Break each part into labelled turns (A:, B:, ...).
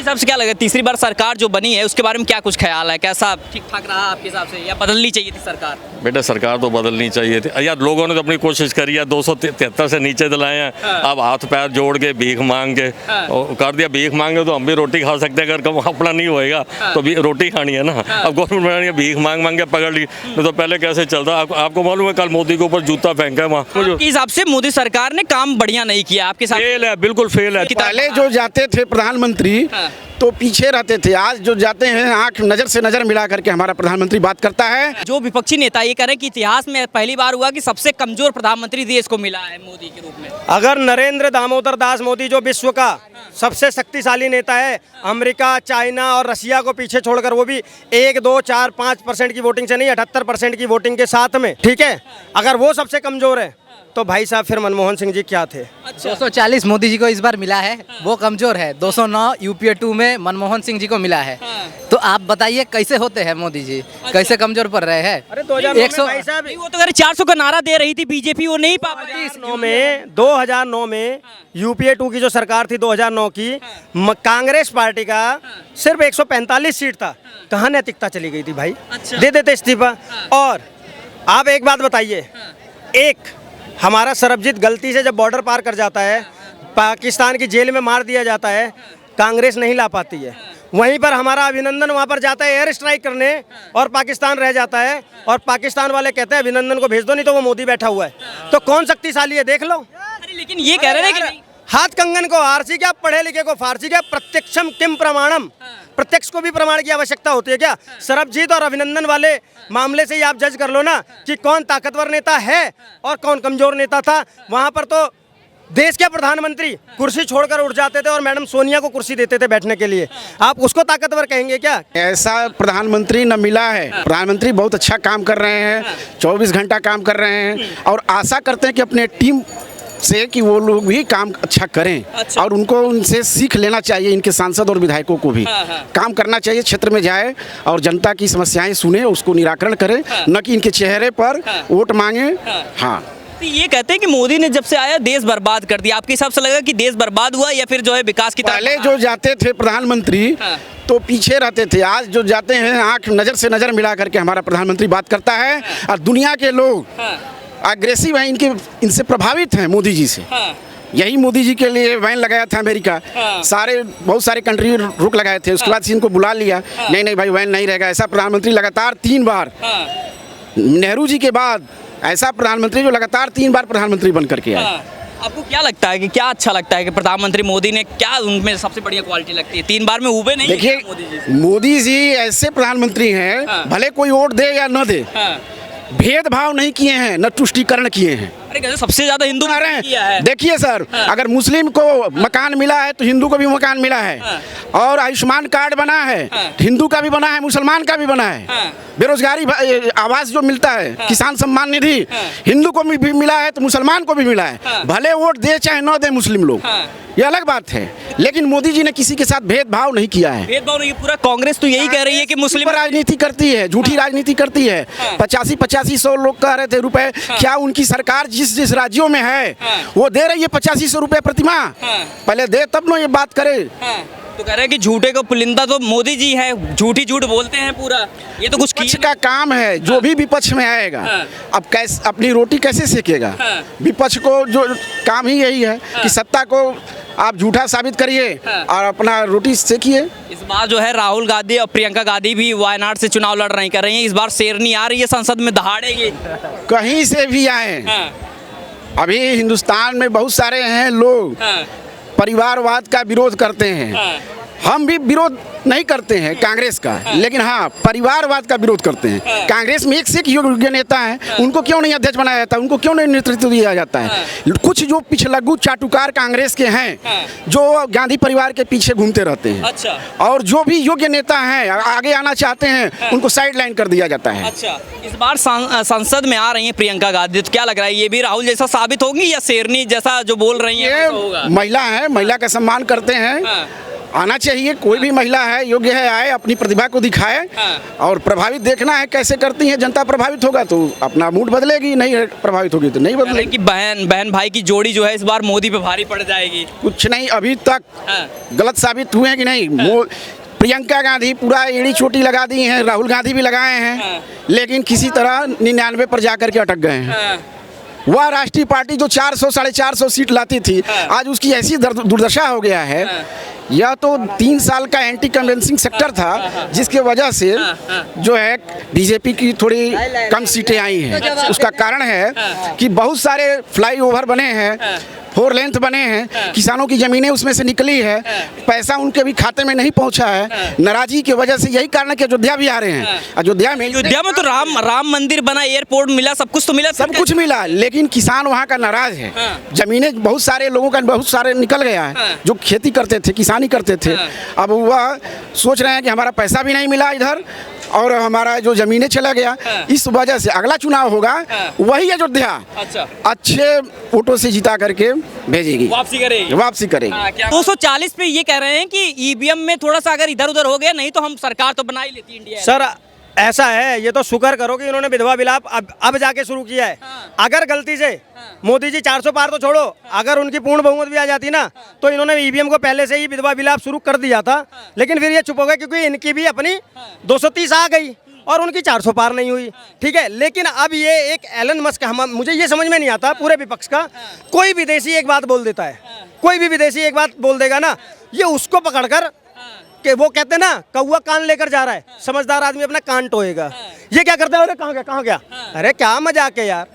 A: हिसाब से क्या लगा, तीसरी बार सरकार जो बनी है उसके बारे में क्या कुछ ख्याल है, कैसा ठीक ठाक रहा आपके हिसाब से या बदलनी चाहिए थी सरकार?
B: बेटा सरकार तो बदलनी चाहिए थी यार, लोगों ने तो अपनी कोशिश करी है, 273 से नीचे दिलाए हैं। अब हाथ पैर जोड़ के भीख मांग के कर दिया। भीख मांगे तो हम भी रोटी खा सकते हैं, अगर कम अपना नहीं होएगा तो भी रोटी खानी है ना। अब गवर्नमेंट ने भीख मांग मांग के पकड़ ली, तो पहले कैसे चलता। आपको मालूम है कल मोदी के ऊपर जूता फेंका है वहाँ।
A: आपके हिसाब से मोदी सरकार ने काम बढ़िया नहीं किया आपके साथ?
B: फेल है, बिल्कुल फेल है।
C: पहले जो जाते थे प्रधानमंत्री तो पीछे रहते थे, आज जो जाते हैं आंख नजर से नजर मिला करके हमारा प्रधानमंत्री बात करता है।
A: जो विपक्षी नेता ये कह रहे हैं कि इतिहास में पहली बार हुआ कि सबसे कमजोर प्रधानमंत्री देश को मिला है मोदी के रूप में।
D: अगर नरेंद्र दामोदर दास मोदी जो विश्व का सबसे शक्तिशाली नेता है, अमेरिका, चाइना और रशिया को पीछे छोड़कर, वो भी 1, 2, 4, 5% की वोटिंग से नहीं, 78% की वोटिंग के साथ में, ठीक है, अगर वो सबसे कमजोर है तो भाई साहब फिर मनमोहन सिंह जी क्या थे?
E: 240 मोदी जी को इस बार मिला है, वो कमजोर है। 209 यूपीए 2 में मनमोहन सिंह जी को मिला है। तो आप बताइए कैसे होते हैं मोदी जी, कैसे कमजोर पड़ रहे हैं?
D: अरे 2009 में भाई साहब,
A: वो तो 400 का नारा दे रही थी बीजेपी, वो नहीं पा पाई।
D: 2009 में यूपीए 2 की जो सरकार थी 2009 की, कांग्रेस पार्टी का सिर्फ 145 सीट था। कहाँ नैतिकता चली गई थी भाई? दे देते इस्तीफा। और आप एक बात बताइए, एक हमारा सरबजीत गलती से जब बॉर्डर पार कर जाता है, पाकिस्तान की जेल में मार दिया जाता है, कांग्रेस नहीं ला पाती है। वहीं पर हमारा अभिनंदन वहां पर जाता है एयर स्ट्राइक करने और पाकिस्तान रह जाता है, और पाकिस्तान वाले कहते हैं अभिनंदन को भेज दो नहीं तो वो मोदी बैठा हुआ है। तो कौन शक्तिशाली है देख लो।
A: अरे लेकिन ये कह रहे हैं कि
D: हाथ कंगन को आरसी क्या, पढ़े लिखे को फारसी क्या, प्रत्यक्षम किम प्रमाणम, प्रत्यक्ष को भी प्रमाण की आवश्यकता होती है क्या? सरबजीत और अभिनंदन वाले मामले से ही आप जज कर लो ना कि कौन ताकतवर नेता है और कौन कमजोर नेता था। वहां पर तो देश के प्रधानमंत्री कुर्सी छोड़कर उठ जाते थे और मैडम सोनिया को कुर्सी देते थे बैठने के लिए। आप उसको ताकतवर कहेंगे क्या?
C: ऐसा प्रधानमंत्री न मिला है। प्रधानमंत्री बहुत अच्छा काम कर रहे हैं, 24 घंटा काम कर रहे हैं, और आशा करते हैं कि अपने टीम से कि वो लोग भी काम अच्छा करें। और उनको उनसे सीख लेना चाहिए, इनके सांसद और विधायकों को भी काम करना चाहिए, क्षेत्र में जाए और जनता की समस्याएं सुने, उसको निराकरण करे, न कि इनके चेहरे पर वोट मांगे। हाँ,
A: तो ये कहते हैं कि मोदी ने जब से आया देश बर्बाद कर दिया। आपके हिसाब से लगा कि देश बर्बाद हुआ या फिर जो है विकास की तरफ?
C: पहले जो जाते थे प्रधानमंत्री तो पीछे रहते थे, आज जो जाते हैं आंख नजर से नजर मिला करके हमारा प्रधानमंत्री बात करता है। और दुनिया के लोग अग्रेसिव हैं, इनसे प्रभावित हैं मोदी जी से। यही मोदी जी के लिए वैन लगाया था अमेरिका, बहुत सारे कंट्री रुक लगाए थे, उसके बाद से इनको बुला लिया। नहीं भाई वैन नहीं रहेगा। ऐसा प्रधानमंत्री लगातार 3 बार, नेहरू जी के बाद ऐसा प्रधानमंत्री जो लगातार 3 बार प्रधानमंत्री बन करके आए।
A: आपको क्या लगता है कि क्या अच्छा लगता है कि प्रधानमंत्री मोदी ने क्या उनमें सबसे बढ़िया क्वालिटी लगती है? 3 बार में उबे नहीं?
C: देखिए मोदी जी ऐसे प्रधानमंत्री हैं, भले कोई वोट दे या न दे, भेदभाव नहीं किए हैं, न तुष्टीकरण किए हैं।
A: अरे सबसे ज्यादा हिंदू किया है।
C: देखिए सर, अगर मुस्लिम को मकान मिला है तो हिंदू को भी मकान मिला है, और आयुष्मान कार्ड बना है, हिंदू का भी बना है, मुसलमान का भी बना है। बेरोजगारी आवास जो मिलता है, किसान सम्मान निधि, हिंदू को भी मिला है तो मुसलमान को भी मिला है। भले वोट दे चाहे न दे मुस्लिम लोग, ये अलग बात है, लेकिन मोदी जी ने किसी के साथ भेदभाव नहीं किया है।
A: भेदभाव नहीं, पूरा कांग्रेस तो यही कह रही है कि मुस्लिम
C: राजनीति करती है, झूठी राजनीति करती है। 85-100 लोग कह रहे थे रुपए, क्या उनकी सरकार जिस राज्यों में है वो दे रही है 8500 रुपए प्रतिमाह? पहले दे तब ना ये बात करे।
A: तो कह रहे हैं कि झूठे को पुलिंदा तो मोदी जी है, झूठी झूठ बोलते हैं पूरा। ये तो कुछ
C: विपक्ष का काम है, जो भी विपक्ष में आएगा अब कैसे अपनी रोटी कैसे सेकेगा? विपक्ष को जो काम ही यही है कि सत्ता को आप झूठा साबित करिए और अपना रोटी सेकिए।
A: इस बार जो है राहुल गांधी और प्रियंका गांधी भी वायनाड से चुनाव लड़ रही कर रही हैं। इस बार शेरनी आ रही है संसद में, दहाड़ेगी।
C: कहीं से भी आए, अभी हिंदुस्तान में बहुत सारे हैं लोग परिवारवाद का विरोध करते हैं। हम भी विरोध नहीं करते हैं कांग्रेस का, लेकिन हाँ परिवारवाद का विरोध करते हैं। कांग्रेस में एक से एक योग्य नेता हैं, उनको क्यों नहीं अध्यक्ष बनाया जाता, उनको क्यों नहीं नेतृत्व दिया जाता है? कुछ जो पिछलग्गू चाटुकार कांग्रेस के हैं, जो गांधी परिवार के पीछे घूमते रहते हैं, और जो भी योग्य नेता हैं आगे आना चाहते हैं उनको साइड लाइन कर दिया जाता है।
A: अच्छा, इस बार संसद में आ रही है प्रियंका गांधी, तो क्या लग रहा है ये भी राहुल जैसा साबित होगी या शेरनी जैसा जो बोल रही है?
C: महिला है, महिला का सम्मान करते हैं, आना चाहिए, कोई भी महिला है योग्य है आए, अपनी प्रतिभा को दिखाए और प्रभावित देखना है कैसे करती है जनता। प्रभावित होगा तो अपना मूड बदलेगी, नहीं प्रभावित होगी तो नहीं
A: कह रहे हैं
C: बदलेगी।
A: कि बहन भाई की जोड़ी जो है इस बार मोदी पे भारी पड़ जाएगी।
C: कुछ नहीं, अभी तक गलत साबित हुए हैं कि नहीं। प्रियंका गांधी पूरा एड़ी चोटी लगा दी हैं, राहुल गांधी भी लगाए हैं, लेकिन किसी तरह 99 पर जाकर के अटक गए हैं। वह राष्ट्रीय पार्टी जो 400 साढ़े 400 सीट लाती थी, आज उसकी ऐसी दुर्दशा हो गया है। यह तो 3 साल का एंटी कन्वेंसिंग सेक्टर था, जिसके वजह से जो है बीजेपी की थोड़ी कम सीटें आई हैं। उसका कारण है कि बहुत सारे फ्लाईओवर बने हैं, 4 लेंथ बने हैं, किसानों की ज़मीनें उसमें से निकली है, पैसा उनके भी खाते में नहीं पहुंचा है। नाराज़गी की वजह से यही कारण है कि अयोध्या भी आ रहे हैं। अयोध्या में
A: तो राम मंदिर बना, एयरपोर्ट मिला, सब कुछ तो मिला,
C: सब कुछ मिला, लेकिन किसान वहाँ का नाराज है। जमीनें बहुत सारे लोगों का बहुत सारे निकल गया है, जो खेती करते थे, किसानी करते थे। अब वह सोच रहे हैं कि हमारा पैसा भी नहीं मिला इधर और हमारा जो जमीनें चला गया। इस वजह से अगला चुनाव होगा वही अयोध्या अच्छे वोटों से जिता करके भेजेगी, वापसी करेगी।
A: 240 पे ये कह रहे हैं कि ईवीएम में थोड़ा सा अगर इधर उधर हो गया, नहीं तो हम सरकार तो बना ही लेती इंडिया।
D: सर ऐसा है, ये तो शुक्र करो कि इन्होंने विधवा विलाप अब जाके शुरू किया है। अगर गलती से मोदी जी 400 पार तो छोड़ो, अगर उनकी पूर्ण बहुमत भी आ जाती ना, तो इन्होंने ईवीएम को पहले से ही विधवा विलाप शुरू कर दिया था। लेकिन फिर ये चुप हो गए क्योंकि इनकी भी अपनी 230 आ गई और उनकी 400 पार नहीं हुई। ठीक है, लेकिन अब ये एक एलन मस्क, मुझे ये समझ में नहीं आता पूरे विपक्ष का, कोई विदेशी एक बात बोल देता है, कोई भी विदेशी एक बात बोल देगा ना, ये उसको पकड़कर कि वो कहते हैं ना कौवा कान लेकर जा रहा है, समझदार आदमी अपना कान टोएगा। ये क्या करता है, अरे कहाँ गया, अरे क्या मजाक है यार।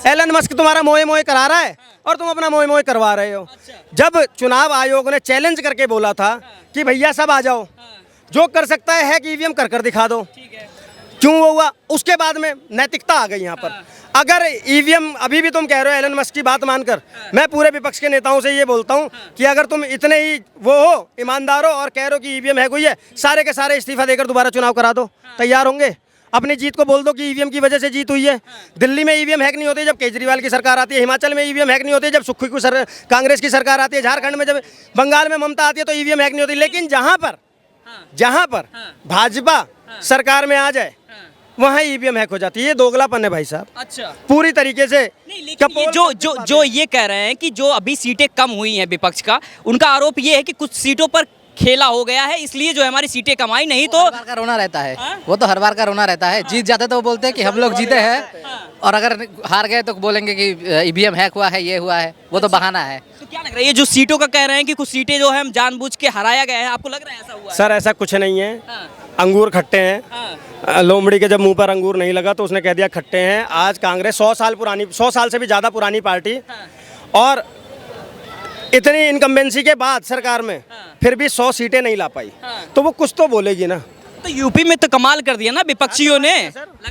D: एलन मस्क तुम्हारा मोए मोए करा रहा है और तुम अपना मोए मोए करवा रहे हो। जब चुनाव आयोग ने चैलेंज करके बोला था कि भैया सब आ जाओ, जो कर सकता है कि ईवीएम कर दिखा दो, क्यों वो हुआ, उसके बाद में नैतिकता आ गई यहाँ पर। अगर ईवीएम अभी भी तुम कह रहे हो एलन मस्क की बात मानकर, मैं पूरे विपक्ष के नेताओं से ये बोलता हूँ कि अगर तुम इतने ही वो हो ईमानदार हो और कह रहे हो कि ईवीएम है कोई है, सारे के सारे इस्तीफा देकर दोबारा चुनाव करा दो, तैयार होंगे। अपनी जीत को बोल दो कि ईवीएम की वजह से जीत हुई है। दिल्ली में ईवीएम हैक नहीं होती जब केजरीवाल की सरकार आती है, हिमाचल में ईवीएम हैक नहीं होती जब सुखी की कांग्रेस की सरकार आती है, झारखंड में जब बंगाल में ममता आती है तो ईवीएम हैक नहीं होती। लेकिन जहाँ पर भाजपा सरकार में आ जाए वहाँ ईवीएम हैक हो जाती है। ये दोगलापन है भाई साहब।
A: अच्छा,
D: पूरी तरीके से।
A: नहीं, लेकिन ये जो ये कह रहे हैं कि जो अभी सीटें कम हुई हैं विपक्ष का, उनका आरोप ये है कि कुछ सीटों पर खेला हो गया है, इसलिए जो है हमारी सीटें कम आई, नहीं तो
E: हर बार का रोना रहता है। वो तो हर बार का रोना रहता है। जीत जाते तो वो बोलते हैं कि हम लोग जीते हैं, और अगर हार गए तो बोलेंगे कि ईवीएम हैक हुआ है, ये हुआ है, वो तो बहाना है।
A: तो क्या लग रहा है ये जो सीटों का कह रहे हैं कि कुछ सीटें जो है हम जानबूझ के हराया गया है, आपको लग रहा है ऐसा हुआ है?
D: सर ऐसा कुछ नहीं है। अंगूर खट्टे हैं। लोमड़ी के जब मुंह पर अंगूर नहीं लगा तो उसने कह दिया खट्टे हैं। आज कांग्रेस 100 साल से भी ज़्यादा पुरानी पार्टी, और इतनी इनकम्बेंसी के बाद सरकार में फिर भी 100 सीटें नहीं ला पाई, तो वो कुछ तो बोलेगी ना।
A: तो यूपी में तो कमाल कर दिया ना विपक्षियों ने।